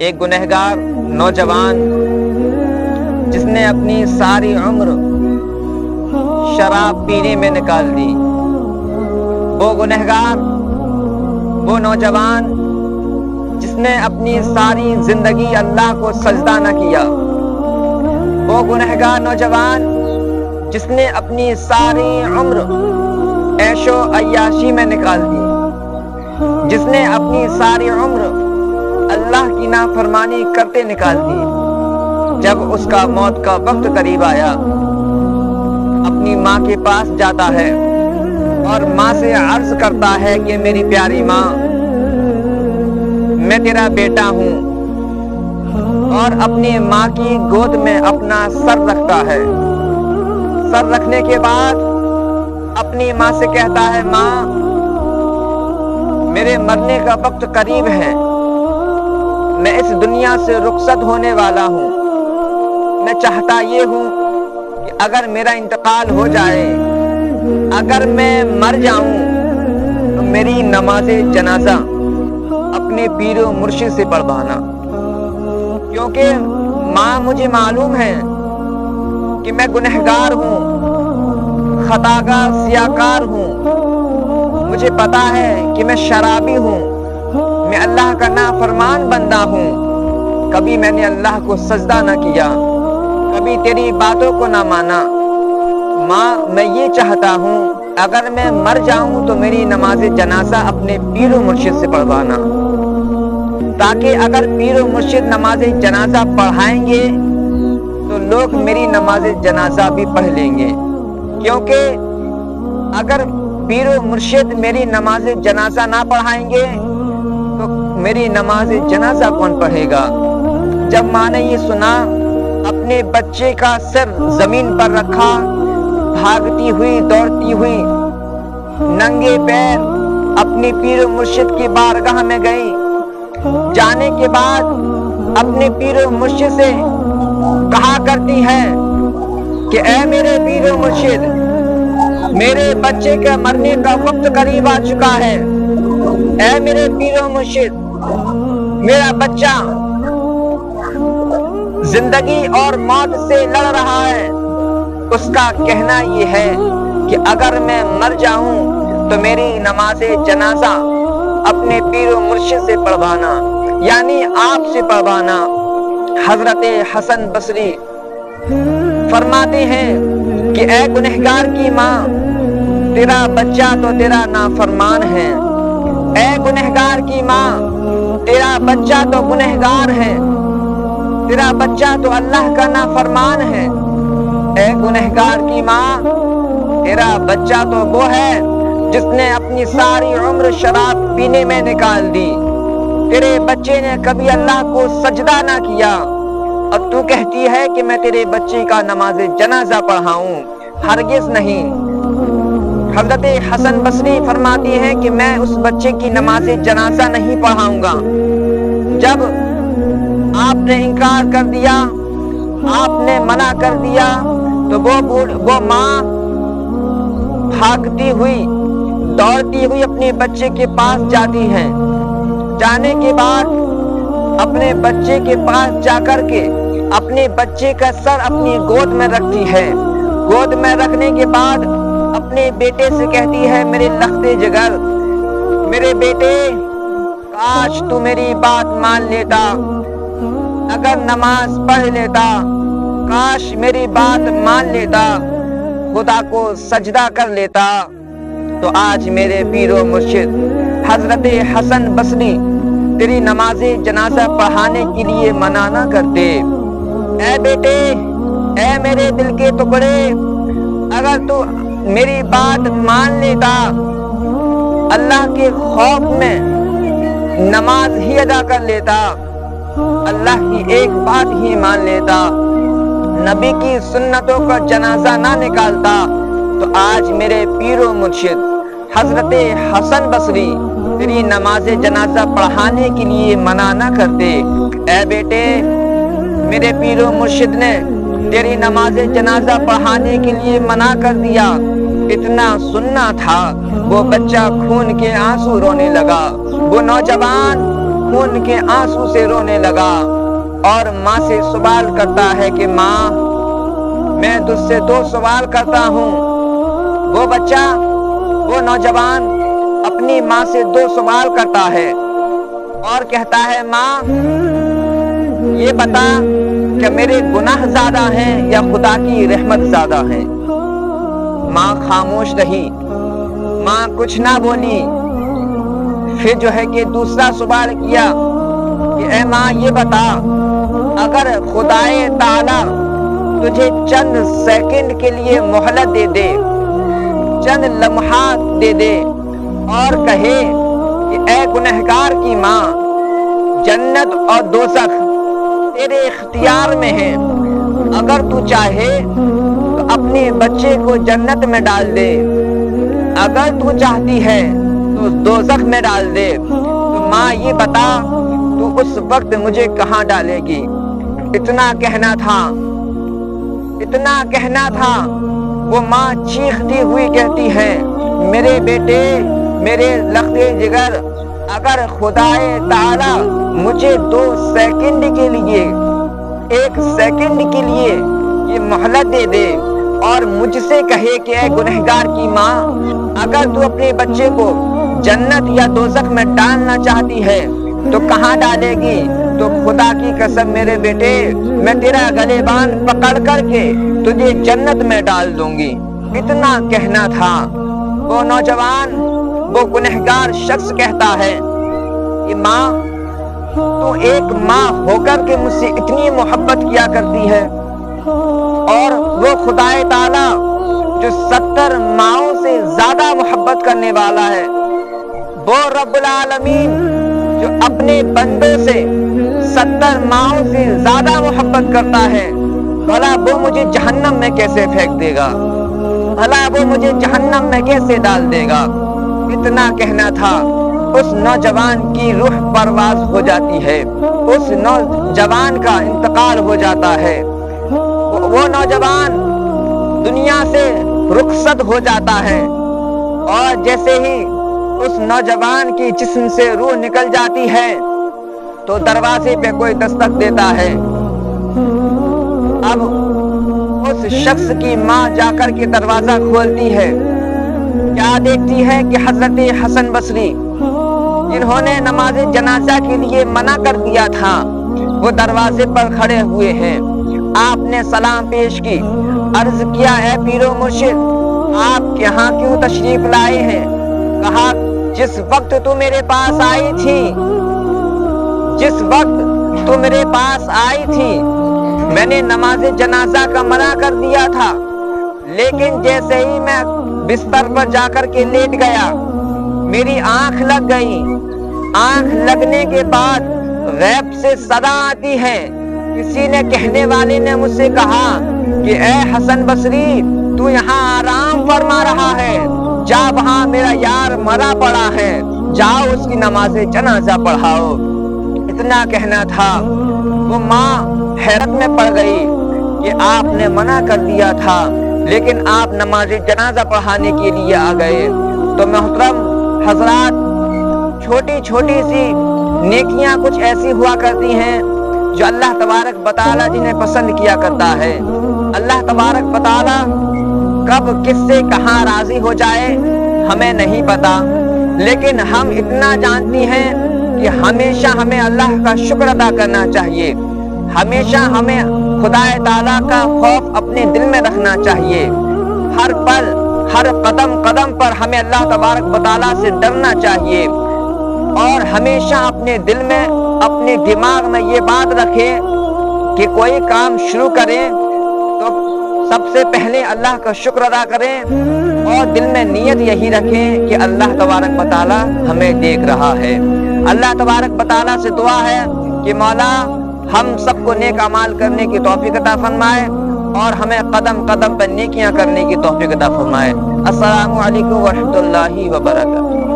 ایک گنہگار نوجوان جس نے اپنی ساری عمر شراب پینے میں نکال دی، وہ گنہگار، وہ نوجوان جس نے اپنی ساری زندگی اللہ کو سجدہ نہ کیا، وہ گنہگار نوجوان جس نے اپنی ساری عمر عیش و عیاشی میں نکال دی، جس نے اپنی ساری عمر اللہ کی نافرمانی کرتے نکال دی۔ جب اس کا موت کا وقت قریب آیا، اپنی ماں کے پاس جاتا ہے اور ماں سے عرض کرتا ہے کہ میری پیاری ماں، میں تیرا بیٹا ہوں، اور اپنی ماں کی گود میں اپنا سر رکھتا ہے۔ سر رکھنے کے بعد اپنی ماں سے کہتا ہے، ماں میرے مرنے کا وقت قریب ہے، میں اس دنیا سے رخصت ہونے والا ہوں، میں چاہتا یہ ہوں کہ اگر میرا انتقال ہو جائے، اگر میں مر جاؤں تو میری نماز جنازہ اپنے پیر و مرشد سے پڑھوانا، کیونکہ ماں مجھے معلوم ہے کہ میں گنہگار ہوں، خطاگار سیاکار ہوں، مجھے پتا ہے کہ میں شرابی ہوں، میں اللہ کا نافرمان بندہ ہوں، کبھی میں نے اللہ کو سجدہ نہ کیا، کبھی تیری باتوں کو نہ مانا۔ ماں میں یہ چاہتا ہوں اگر میں مر جاؤں تو میری نماز جنازہ اپنے پیر و مرشد سے پڑھوانا، تاکہ اگر پیر و مرشد نماز جنازہ پڑھائیں گے تو لوگ میری نماز جنازہ بھی پڑھ لیں گے، کیونکہ اگر پیر و مرشد میری نماز جنازہ نہ پڑھائیں گے تو میری نماز جنازہ کون پڑھے گا؟ جب ماں نے یہ سنا، اپنے بچے کا سر زمین پر رکھا، بھاگتی ہوئی دوڑتی ہوئی ننگے پیر اپنی پیر و مرشد کی بارگاہ میں گئی۔ جانے کے بعد اپنے پیر و مرشد سے کہا کرتی ہے کہ اے میرے پیر و مرشد، میرے بچے کے مرنے کا وقت قریب آ چکا ہے، اے میرے پیر و مرشد، میرا بچہ زندگی اور موت سے لڑ رہا ہے۔ اس کا کہنا یہ ہے کہ اگر میں مر جاؤں تو میری نماز جنازہ اپنے پیر و مرشد سے پڑھوانا، یعنی آپ سے پڑھوانا۔ حضرت حسن بصری فرماتے ہیں کہ اے گنہگار کی ماں، تیرا بچہ تو تیرا نافرمان ہے، اے گنہگار کی ماں، تیرا بچہ تو گنہگار ہے، تیرا بچہ تو اللہ کا نافرمان ہے، اے گنہگار کی ماں، تیرا بچہ تو وہ ہے جس نے اپنی ساری عمر شراب پینے میں نکال دی، تیرے بچے نے کبھی اللہ کو سجدہ نہ کیا، اور تو کہتی ہے کہ میں تیرے بچے کا نماز جنازہ پڑھاؤں، ہرگز نہیں۔ حضرت حسن بصری فرماتی ہیں کہ میں اس بچے کی نماز جنازہ نہیں پڑھاؤں گا۔ جب آپ نے انکار کر دیا، آپ نے منع کر دیا، تو وہ ماں بھاگتی ہوئی دوڑتی ہوئی اپنے بچے کے پاس جاتی ہے۔ جانے کے بعد اپنے بچے کے پاس جا کر کے اپنے بچے کا سر اپنی گود میں رکھتی ہے۔ گود میں رکھنے کے بعد اپنے بیٹے سے کہتی ہے، میرے لخت جگر، میرے بیٹے، کاش تو میری بات مان لیتا، اگر نماز پڑھ لیتا، کاش میری بات مان لیتا، خدا کو سجدہ کر لیتا، تو آج میرے پیر و مرشد حضرت حسن بصری تیری نماز جنازہ پڑھانے کے لیے منع نہ کرتے۔ اے بیٹے، اے میرے دل کے ٹکڑے، اگر تو میری بات مان لیتا، اللہ کے خوف میں نماز ہی ادا کر لیتا، اللہ کی ایک بات ہی مان لیتا، نبی کی سنتوں کا جنازہ نہ نکالتا، تو آج میرے پیر و مرشد حضرت حسن بصری تیری نماز جنازہ پڑھانے کے لیے منع نہ کرتے۔ اے بیٹے، میرے پیر و مرشد نے تیری نماز جنازہ پڑھانے کے لیے منع کر دیا، اتنا سننا تھا۔ وہ بچہ خون کے آنسو رونے لگا، وہ نوجوان خون کے آنسو سے رونے لگا اور ماں سے سوال کرتا ہے کہ ماں میں تجھ سے 2 سوال کرتا ہوں۔ وہ بچہ، وہ نوجوان اپنی ماں سے 2 سوال کرتا ہے اور کہتا ہے ماں یہ بتا کہ میرے گناہ زیادہ ہیں یا خدا کی رحمت زیادہ ہے؟ ماں خاموش رہی، ماں کچھ نہ بولی۔ پھر جو ہے کہ دوسرا سوال کیا کہ اے ماں یہ بتا، اگر خدائے تعالی تجھے چند سیکنڈ کے لیے مہلت دے دے، چند لمحات دے دے اور کہے کہ اے گنہگار کی ماں، جنت اور دوزخ تیرے اختیار میں ہے، اگر تو چاہے تو اپنے بچے کو جنت میں ڈال دے، اگر تو چاہتی ہے تو دوزخ میں ڈال دے، تو ماں یہ بتا تو اس وقت مجھے کہاں ڈالے گی؟ اتنا کہنا تھا، اتنا کہنا تھا۔ وہ ماں چیختی ہوئی کہتی ہے میرے بیٹے، میرے لختے جگر، اگر خدائے تعالی مجھے 2 سیکنڈ کے لیے، 1 سیکنڈ کے لیے یہ مہلت دے دے اور مجھ سے کہے کہ اے گنہگار کی ماں، اگر تو اپنے بچے کو جنت یا دوزخ میں ڈالنا چاہتی ہے تو کہاں ڈالے گی؟ تو خدا کی قسم میرے بیٹے، میں تیرا گلے باندھ پکڑ کر کے تجھے جنت میں ڈال دوں گی۔ اتنا کہنا تھا۔ وہ نوجوان، وہ گنہگار شخص کہتا ہے کہ ماں تو ایک ماں ہو کر کے مجھ سے اتنی محبت کیا کرتی ہے، اور وہ خدائے تعالی جو 70 ماؤں سے زیادہ محبت کرنے والا ہے، وہ رب العالمین جو اپنے بندوں سے 70 ماؤں سے زیادہ محبت کرتا ہے، بھلا وہ مجھے جہنم میں کیسے پھینک دے گا؟ بھلا وہ مجھے جہنم میں کیسے ڈال دے گا؟ اتنا کہنا تھا۔ اس نوجوان کی روح پرواز ہو جاتی ہے، اس نوجوان کا انتقال ہو جاتا ہے۔ وہ نوجوان دنیا سے رخصت ہو جاتا ہے، اور جیسے ہی اس نوجوان کی جسم سے روح نکل جاتی ہے تو دروازے پہ کوئی دستک دیتا ہے۔ اب اس شخص کی ماں جا کر کے دروازہ کھولتی ہے، کیا دیکھتی ہے کہ حضرت حسن بصری جنہوں نے نماز جنازہ کے لیے منع کر دیا تھا، وہ دروازے پر کھڑے ہوئے ہیں۔ آپ نے سلام پیش کی، عرض کیا اے پیر و مرشد، آپ یہاں کیوں تشریف لائے ہیں؟ کہا جس وقت تو میرے پاس آئی تھی، جس وقت تو میرے پاس آئی تھی، میں نے نماز جنازہ کا منع کر دیا تھا، لیکن جیسے ہی میں بستر پر جا کر کے لیٹ گیا، میری آنکھ لگ گئی۔ آنکھ لگنے کے بعد غیب سے صدا آتی ہے، کسی نے کہنے والے نے مجھ سے کہا کہ اے حسن بصری، تو یہاں آرام فرما رہا ہے، جا وہاں میرا یار مرا پڑا ہے، جاؤ اس کی نماز جنازہ پڑھاؤ۔ اتنا کہنا تھا۔ وہ ماں حیرت میں پڑ گئی کہ آپ نے منع کر دیا تھا، لیکن آپ نماز جنازہ پڑھانے کے لیے آ گئے۔ تو محترم حضرات، چھوٹی چھوٹی سی نیکیاں کچھ ایسی ہوا کرتی ہیں جو اللہ تبارک و تعالی جنہیں پسند کیا کرتا ہے۔ اللہ تبارک و تعالی کب کس سے کہاں راضی ہو جائے ہمیں نہیں پتا، لیکن ہم اتنا جانتی ہیں کہ ہمیشہ ہمیں اللہ کا شکر ادا کرنا چاہیے، ہمیشہ ہمیں خدا تعالیٰ کا خوف اپنے دل میں رکھنا چاہیے۔ ہر پل، ہر قدم قدم پر ہمیں اللہ تبارک و تعالیٰ سے ڈرنا چاہیے، اور ہمیشہ اپنے دل میں، اپنے دماغ میں یہ بات رکھیں کہ کوئی کام شروع کریں تو سب سے پہلے اللہ کا شکر ادا کریں، اور دل میں نیت یہی رکھیں کہ اللہ تبارک و تعالیٰ ہمیں دیکھ رہا ہے۔ اللہ تبارک و تعالیٰ سے دعا ہے کہ مولا ہم سب کو نیک اعمال کرنے کی توفیق عطا فرمائے، اور ہمیں قدم قدم پر نیکیاں کرنے کی توفیق عطا فرمائے۔ السلام علیکم ورحمۃ اللہ وبرکاتہ۔